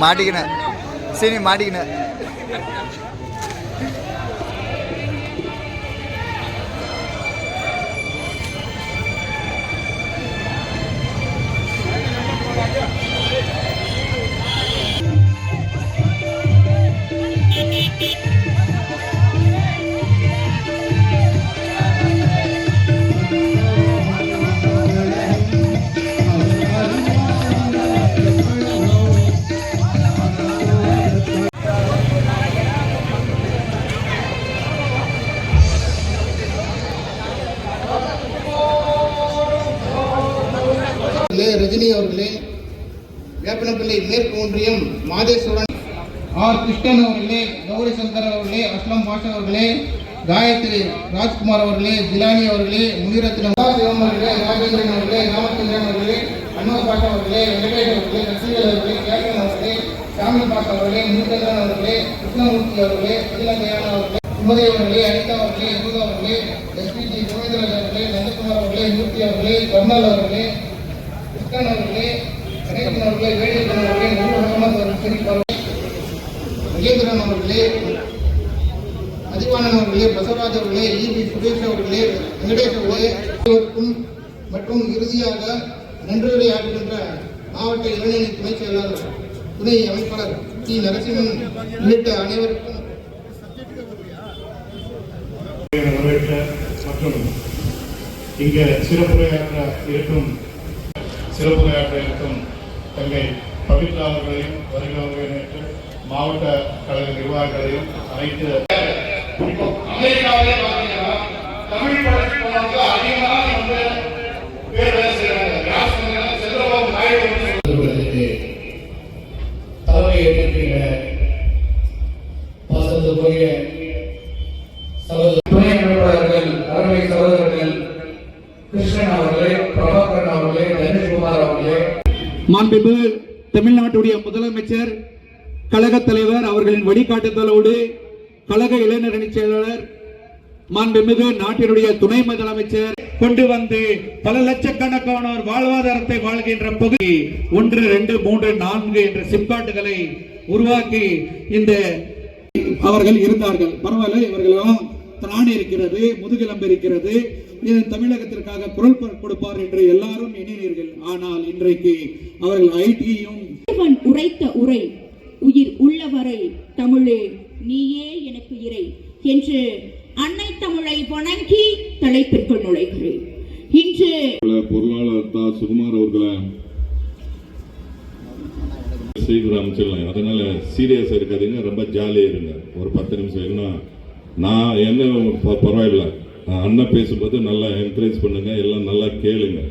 மாட்டிக்கினேன் சரி மாட்டிக்கினேன். ரஜினி அவர்களே, வேப்பனப்பள்ளி மேற்கு ஒன்றியம் மாதேஸ்வரன், ஆர் கிருஷ்ணன் அவர்களே, கௌரி சங்கர் அவர்களே, அஸ்லாம் பாஷா அவர்களே, காயத்ரி ராஜ்குமார் அவர்களே, ஜிலானி அவர்களே, முனிரத்னம் அவர்களே, ராஜேந்திரன் அவர்களே, ராமச்சந்திரன் அவர்களே, அன்வர் பாஷா அவர்களே, வெங்கடேஷ் அவர்களே, ரசீல் அவர்களே, கேப்டன் அவர்களே, சாமி பாஷா அவர்களே, முனிச்சந்திரன் அவர்களே, கிருஷ்ணமூர்த்தி அவர்களே, அகிலந்தயான் அவர்களே, சுமதி அவர்களே, அனிதா அவர்களே, யூதா அவர்களே, எஸ்பிஜி கோவிந்தராஜ் அவர்களே, நந்தகுமார் அவர்களே, மூர்த்தி அவர்களே, கர்னல் அவர்களே, கிருஷ்ணன் அவர்களே, கணேசன் அவர்களே, வேடியப்பன் அவர்களே, நூறு முகமது அவர்கள், ஷெரீப் அவர்களே, மகேந்திரன் அவர்களே, அதிவானன் அவர்களே, பசவராஜ் அவர்களே, இபி சுரேஷ் அவர்களே, வெங்கடேஷ் அவர்களே மற்றும் இறுதியாக நன்றியுரை ஆற்றுகின்ற மாவட்ட இளைஞரணி துணைச் செயலாளர் துணை அமைப்பாளர் டி நரசிம்மன் உள்ளிட்ட அனைவருக்கும் மற்றும் இங்கே சிறப்புரையாற்ற இருக்கும் தங்கை பவித்ரா அவர்களையும் வருகிறவர்களையும் நேற்று மாவட்ட கழக நிர்வாகிகளையும் அனைத்து அமெரிக்காவிலே பார்த்தீங்கன்னா தமிழ் படத்துக்கு போனவங்க அதிகமாக வந்து பேர் வேலை செய்யறாங்க. சந்திரபாபு நாயுடு தலைமை ஏற்றிருக்கிற பாசத்துக்குரிய துணை அமைப்பாளர்கள், அருமை சகோதரர்கள் கிருஷ்ணன் அவர்களே, பிரபாகரன் அவர்களே, தனுஷ்குமார் அவர்களே, மாண்புமிகு தமிழ்நாட்டுடைய முதலமைச்சர், கழக தலைவர் அவர்களின் வழிகாட்டுதலோடு கழக இளைஞரணி செயலாளர், மாண்புமிகு நாட்டினுடைய துணை முதலமைச்சர் கொண்டு வந்து பல லட்சக்கணக்கானோர் வாழ்வாதாரத்தை வாழ்கின்ற பகுதி 1, 2, 3, 4 என்ற சிப்காட்டுகளை உருவாக்கி இந்த அவர்கள் இருந்தார்கள். பரவாயில்ல, இவர்களும் திராணி இருக்கிறது, முதுகெலும்பு இருக்கிறது, இது தமிழகத்திற்காக குரல் கொடுப்பார் என்று எல்லாரும் எண்ணினீர்கள். ஆனால் இன்றைக்கு அவர்கள் ஐடியும் உரைத்த உரை உயிர் உள்ளவரை தமிழே நீயே எனக்கு இறை என்று அன்னை தமிழை வணங்கி தலைப்பிற்குள் நுழைகிறேன். இன்று பொருளாளர் தா சுகுமார் அவர்களை செய்து அமைச்சிடலாம். அதனால சீரியஸா இருக்காதீங்க, ரொம்ப ஜாலியா இருங்க. ஒரு 10 நிமிஷம் நான் என்ன பரவாயில்ல, அண்ணன் பேசும்போது நல்லா என்கரேஜ் பண்ணுங்க, எல்லாம் நல்லா கேளுங்க.